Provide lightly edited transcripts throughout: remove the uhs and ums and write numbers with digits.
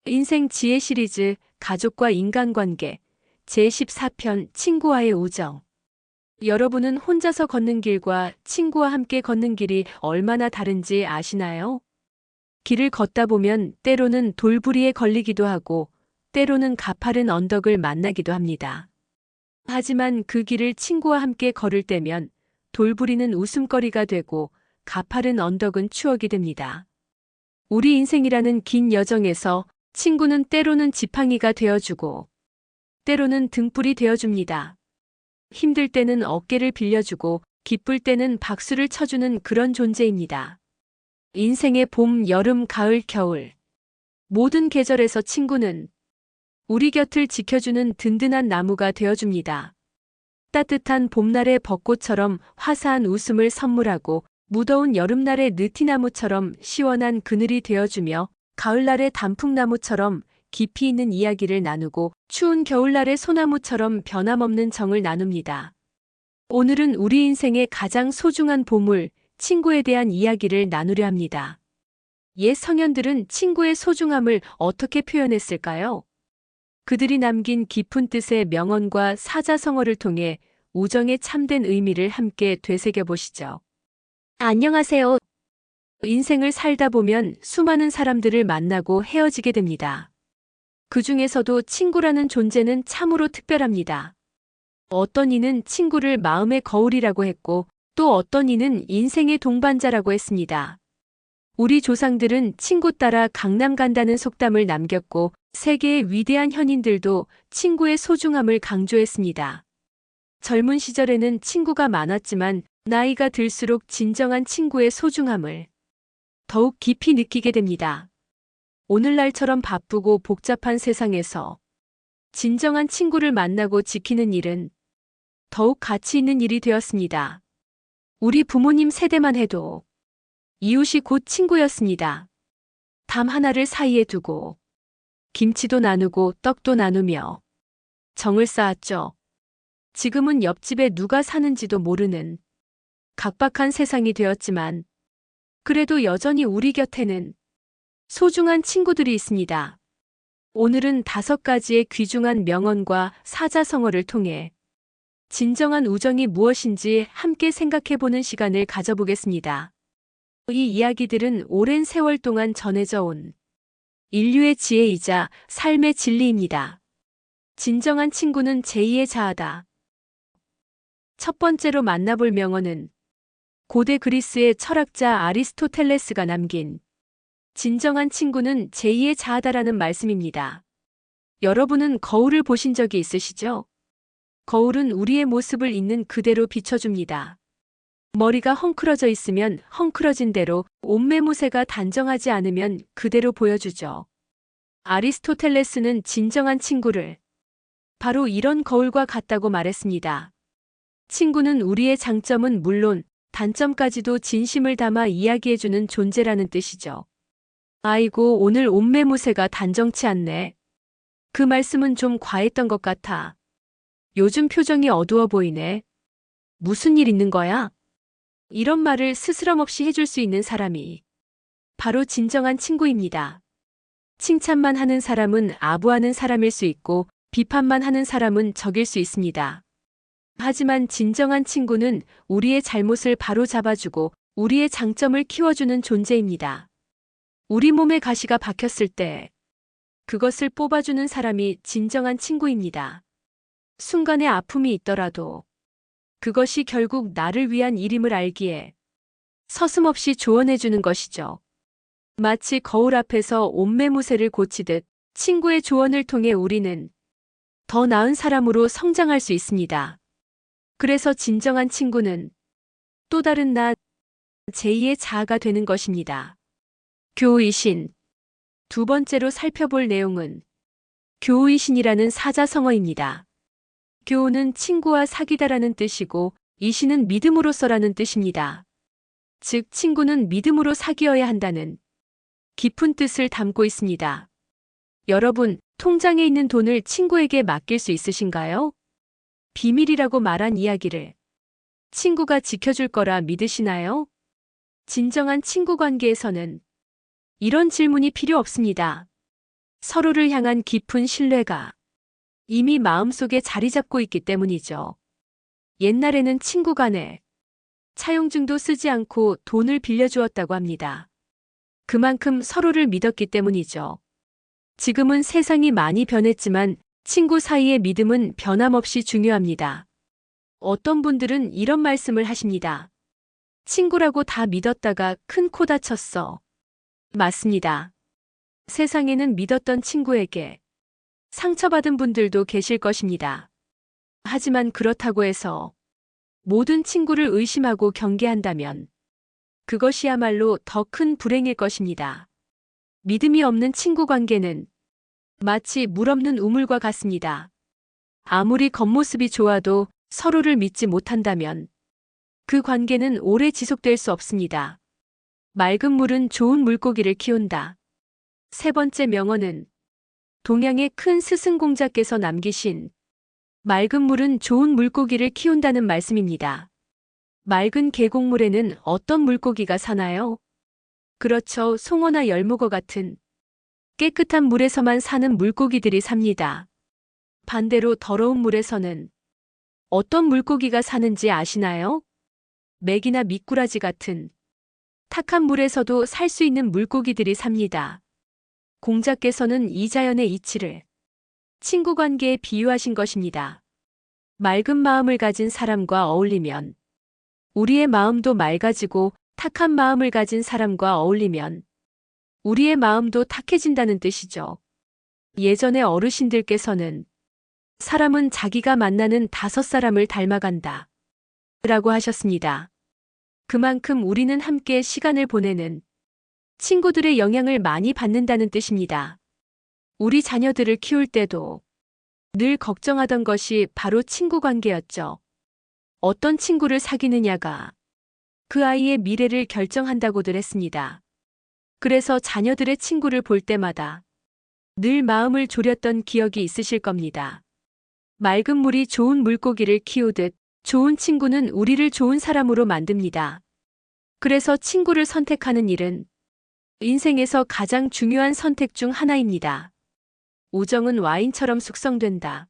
인생 지혜 시리즈 가족과 인간관계 제14편 친구와의 우정. 여러분은 혼자서 걷는 길과 친구와 함께 걷는 길이 얼마나 다른지 아시나요? 길을 걷다 보면 때로는 돌부리에 걸리기도 하고 때로는 가파른 언덕을 만나기도 합니다. 하지만 그 길을 친구와 함께 걸을 때면 돌부리는 웃음거리가 되고 가파른 언덕은 추억이 됩니다. 우리 인생이라는 긴 여정에서 친구는 때로는 지팡이가 되어주고 때로는 등불이 되어줍니다. 힘들 때는 어깨를 빌려주고 기쁠 때는 박수를 쳐주는 그런 존재입니다. 인생의 봄, 여름, 가을, 겨울 모든 계절에서 친구는 우리 곁을 지켜주는 든든한 나무가 되어줍니다. 따뜻한 봄날의 벚꽃처럼 화사한 웃음을 선물하고 무더운 여름날의 느티나무처럼 시원한 그늘이 되어주며 가을날의 단풍나무처럼 깊이 있는 이야기를 나누고 추운 겨울날의 소나무처럼 변함없는 정을 나눕니다. 오늘은 우리 인생의 가장 소중한 보물, 친구에 대한 이야기를 나누려 합니다. 옛 성현들은 친구의 소중함을 어떻게 표현했을까요? 그들이 남긴 깊은 뜻의 명언과 사자성어를 통해 우정의 참된 의미를 함께 되새겨 보시죠. 안녕하세요. 인생을 살다 보면 수많은 사람들을 만나고 헤어지게 됩니다. 그 중에서도 친구라는 존재는 참으로 특별합니다. 어떤 이는 친구를 마음의 거울이라고 했고 또 어떤 이는 인생의 동반자라고 했습니다. 우리 조상들은 친구 따라 강남 간다는 속담을 남겼고 세계의 위대한 현인들도 친구의 소중함을 강조했습니다. 젊은 시절에는 친구가 많았지만 나이가 들수록 진정한 친구의 소중함을 더욱 깊이 느끼게 됩니다. 오늘날처럼 바쁘고 복잡한 세상에서 진정한 친구를 만나고 지키는 일은 더욱 가치 있는 일이 되었습니다. 우리 부모님 세대만 해도 이웃이 곧 친구였습니다. 담 하나를 사이에 두고 김치도 나누고 떡도 나누며 정을 쌓았죠. 지금은 옆집에 누가 사는지도 모르는 각박한 세상이 되었지만 그래도 여전히 우리 곁에는 소중한 친구들이 있습니다. 오늘은 5가지의 귀중한 명언과 사자성어를 통해 진정한 우정이 무엇인지 함께 생각해보는 시간을 가져보겠습니다. 이 이야기들은 오랜 세월 동안 전해져 온 인류의 지혜이자 삶의 진리입니다. 진정한 친구는 제2의 자아다. 첫 번째로 만나볼 명언은 고대 그리스의 철학자 아리스토텔레스가 남긴 진정한 친구는 제2의 자아다라는 말씀입니다. 여러분은 거울을 보신 적이 있으시죠? 거울은 우리의 모습을 있는 그대로 비춰줍니다. 머리가 헝클어져 있으면 헝클어진 대로, 옷매무새가 단정하지 않으면 그대로 보여주죠. 아리스토텔레스는 진정한 친구를 바로 이런 거울과 같다고 말했습니다. 친구는 우리의 장점은 물론 단점까지도 진심을 담아 이야기해주는 존재라는 뜻이죠. 아이고, 오늘 옷매무새가 단정치 않네. 그 말씀은 좀 과했던 것 같아. 요즘 표정이 어두워 보이네. 무슨 일 있는 거야? 이런 말을 스스럼 없이 해줄 수 있는 사람이 바로 진정한 친구입니다. 칭찬만 하는 사람은 아부하는 사람일 수 있고 비판만 하는 사람은 적일 수 있습니다. 하지만 진정한 친구는 우리의 잘못을 바로 잡아주고 우리의 장점을 키워주는 존재입니다. 우리 몸에 가시가 박혔을 때 그것을 뽑아주는 사람이 진정한 친구입니다. 순간의 아픔이 있더라도 그것이 결국 나를 위한 일임을 알기에 서슴없이 조언해주는 것이죠. 마치 거울 앞에서 옷매무새를 고치듯 친구의 조언을 통해 우리는 더 나은 사람으로 성장할 수 있습니다. 그래서 진정한 친구는 또 다른 나, 제2의 자아가 되는 것입니다. 교의신. 두 번째로 살펴볼 내용은 교의신이라는 사자성어입니다. 교는 친구와 사귀다라는 뜻이고 이신은 믿음으로써라는 뜻입니다. 즉 친구는 믿음으로 사귀어야 한다는 깊은 뜻을 담고 있습니다. 여러분, 통장에 있는 돈을 친구에게 맡길 수 있으신가요? 비밀이라고 말한 이야기를 친구가 지켜줄 거라 믿으시나요? 진정한 친구 관계에서는 이런 질문이 필요 없습니다. 서로를 향한 깊은 신뢰가 이미 마음속에 자리 잡고 있기 때문이죠. 옛날에는 친구 간에 차용증도 쓰지 않고 돈을 빌려주었다고 합니다. 그만큼 서로를 믿었기 때문이죠. 지금은 세상이 많이 변했지만 친구 사이의 믿음은 변함없이 중요합니다. 어떤 분들은 이런 말씀을 하십니다. 친구라고 다 믿었다가 큰 코 다쳤어. 맞습니다. 세상에는 믿었던 친구에게 상처받은 분들도 계실 것입니다. 하지만 그렇다고 해서 모든 친구를 의심하고 경계한다면 그것이야말로 더 큰 불행일 것입니다. 믿음이 없는 친구 관계는 마치 물 없는 우물과 같습니다. 아무리 겉모습이 좋아도 서로를 믿지 못한다면 그 관계는 오래 지속될 수 없습니다. 맑은 물은 좋은 물고기를 키운다. 세 번째 명언은 동양의 큰 스승공자께서 남기신 맑은 물은 좋은 물고기를 키운다는 말씀입니다. 맑은 계곡물에는 어떤 물고기가 사나요? 그렇죠. 송어나 열무거 같은 깨끗한 물에서만 사는 물고기들이 삽니다. 반대로 더러운 물에서는 어떤 물고기가 사는지 아시나요? 맥이나 미꾸라지 같은 탁한 물에서도 살 수 있는 물고기들이 삽니다. 공자께서는 이 자연의 이치를 친구 관계에 비유하신 것입니다. 맑은 마음을 가진 사람과 어울리면 우리의 마음도 맑아지고 탁한 마음을 가진 사람과 어울리면 우리의 마음도 탁해진다는 뜻이죠. 예전에 어르신들께서는 사람은 자기가 만나는 5사람을 닮아간다 라고 하셨습니다. 그만큼 우리는 함께 시간을 보내는 친구들의 영향을 많이 받는다는 뜻입니다. 우리 자녀들을 키울 때도 늘 걱정하던 것이 바로 친구 관계였죠. 어떤 친구를 사귀느냐가 그 아이의 미래를 결정한다고들 했습니다. 그래서 자녀들의 친구를 볼 때마다 늘 마음을 졸였던 기억이 있으실 겁니다. 맑은 물이 좋은 물고기를 키우듯 좋은 친구는 우리를 좋은 사람으로 만듭니다. 그래서 친구를 선택하는 일은 인생에서 가장 중요한 선택 중 하나입니다. 우정은 와인처럼 숙성된다.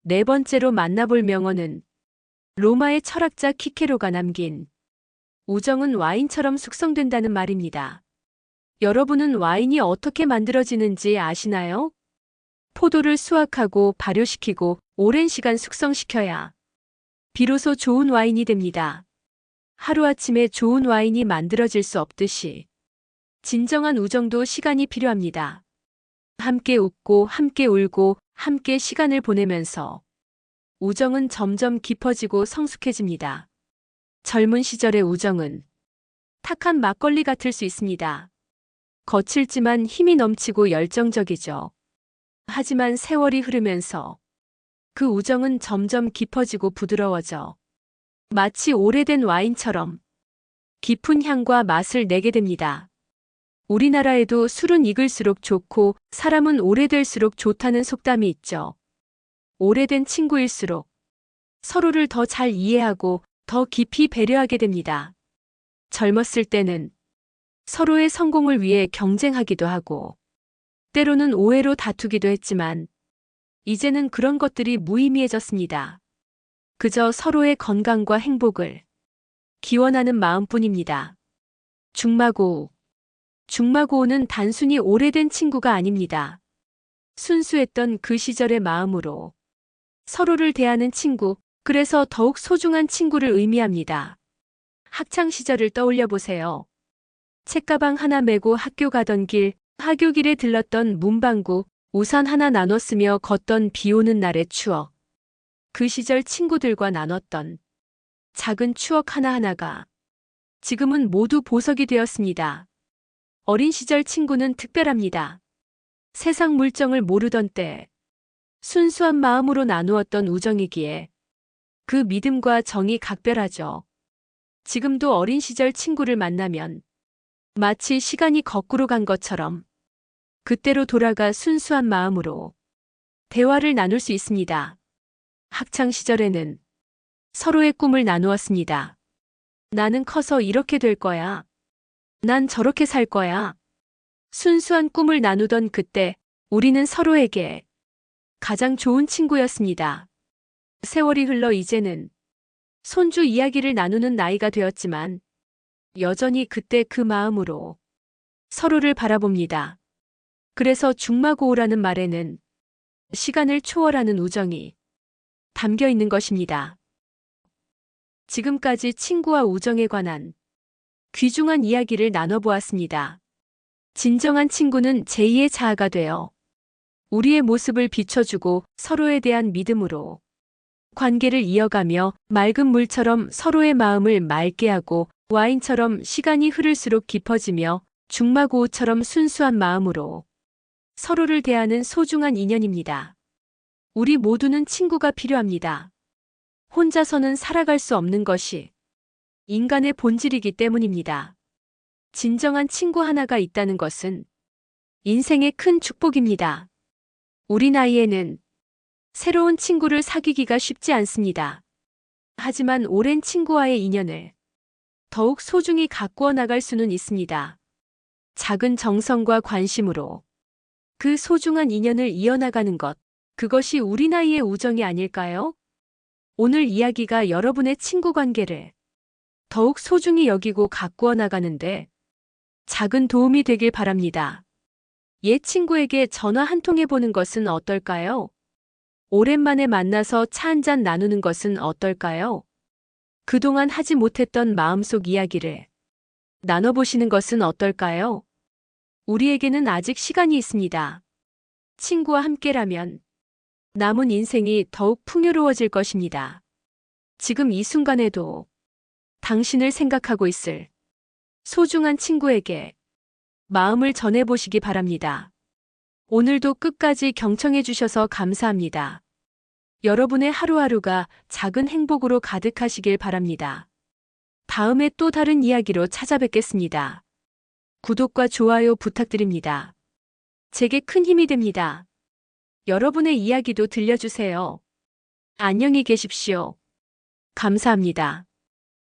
네 번째로 만나볼 명언은 로마의 철학자 키케로가 남긴 우정은 와인처럼 숙성된다는 말입니다. 여러분은 와인이 어떻게 만들어지는지 아시나요? 포도를 수확하고 발효시키고 오랜 시간 숙성시켜야 비로소 좋은 와인이 됩니다. 하루아침에 좋은 와인이 만들어질 수 없듯이 진정한 우정도 시간이 필요합니다. 함께 웃고 함께 울고 함께 시간을 보내면서 우정은 점점 깊어지고 성숙해집니다. 젊은 시절의 우정은 탁한 막걸리 같을 수 있습니다. 거칠지만 힘이 넘치고 열정적이죠. 하지만 세월이 흐르면서 그 우정은 점점 깊어지고 부드러워져 마치 오래된 와인처럼 깊은 향과 맛을 내게 됩니다. 우리나라에도 술은 익을수록 좋고 사람은 오래될수록 좋다는 속담이 있죠. 오래된 친구일수록 서로를 더 잘 이해하고 더 깊이 배려하게 됩니다. 젊었을 때는 서로의 성공을 위해 경쟁하기도 하고 때로는 오해로 다투기도 했지만 이제는 그런 것들이 무의미해졌습니다. 그저 서로의 건강과 행복을 기원하는 마음뿐입니다. 중마고우. 중마고우는 단순히 오래된 친구가 아닙니다. 순수했던 그 시절의 마음으로 서로를 대하는 친구, 그래서 더욱 소중한 친구를 의미합니다. 학창 시절을 떠올려 보세요. 책가방 하나 메고 학교 가던 길, 하교길에 들렀던 문방구, 우산 하나 나눠 쓰며 걷던 비 오는 날의 추억. 그 시절 친구들과 나눴던 작은 추억 하나하나가 지금은 모두 보석이 되었습니다. 어린 시절 친구는 특별합니다. 세상 물정을 모르던 때 순수한 마음으로 나누었던 우정이기에 그 믿음과 정이 각별하죠. 지금도 어린 시절 친구를 만나면 마치 시간이 거꾸로 간 것처럼 그때로 돌아가 순수한 마음으로 대화를 나눌 수 있습니다. 학창 시절에는 서로의 꿈을 나누었습니다. 나는 커서 이렇게 될 거야. 난 저렇게 살 거야. 순수한 꿈을 나누던 그때 우리는 서로에게 가장 좋은 친구였습니다. 세월이 흘러 이제는 손주 이야기를 나누는 나이가 되었지만 여전히 그때 그 마음으로 서로를 바라봅니다. 그래서 중마고우라는 말에는 시간을 초월하는 우정이 담겨 있는 것입니다. 지금까지 친구와 우정에 관한 귀중한 이야기를 나눠보았습니다. 진정한 친구는 제2의 자아가 되어 우리의 모습을 비춰주고 서로에 대한 믿음으로 관계를 이어가며 맑은 물처럼 서로의 마음을 맑게 하고 와인처럼 시간이 흐를수록 깊어지며 중마고우처럼 순수한 마음으로 서로를 대하는 소중한 인연입니다. 우리 모두는 친구가 필요합니다. 혼자서는 살아갈 수 없는 것이 인간의 본질이기 때문입니다. 진정한 친구 하나가 있다는 것은 인생의 큰 축복입니다. 우리 나이에는 새로운 친구를 사귀기가 쉽지 않습니다. 하지만 오랜 친구와의 인연을 더욱 소중히 가꾸어 나갈 수는 있습니다. 작은 정성과 관심으로 그 소중한 인연을 이어나가는 것, 그것이 우리 나이의 우정이 아닐까요? 오늘 이야기가 여러분의 친구 관계를 더욱 소중히 여기고 가꾸어 나가는데 작은 도움이 되길 바랍니다. 옛 친구에게 전화 한 통 해보는 것은 어떨까요? 오랜만에 만나서 차 한잔 나누는 것은 어떨까요? 그동안 하지 못했던 마음속 이야기를 나눠보시는 것은 어떨까요? 우리에게는 아직 시간이 있습니다. 친구와 함께라면 남은 인생이 더욱 풍요로워질 것입니다. 지금 이 순간에도 당신을 생각하고 있을 소중한 친구에게 마음을 전해보시기 바랍니다. 오늘도 끝까지 경청해 주셔서 감사합니다. 여러분의 하루하루가 작은 행복으로 가득하시길 바랍니다. 다음에 또 다른 이야기로 찾아뵙겠습니다. 구독과 좋아요 부탁드립니다. 제게 큰 힘이 됩니다. 여러분의 이야기도 들려주세요. 안녕히 계십시오. 감사합니다.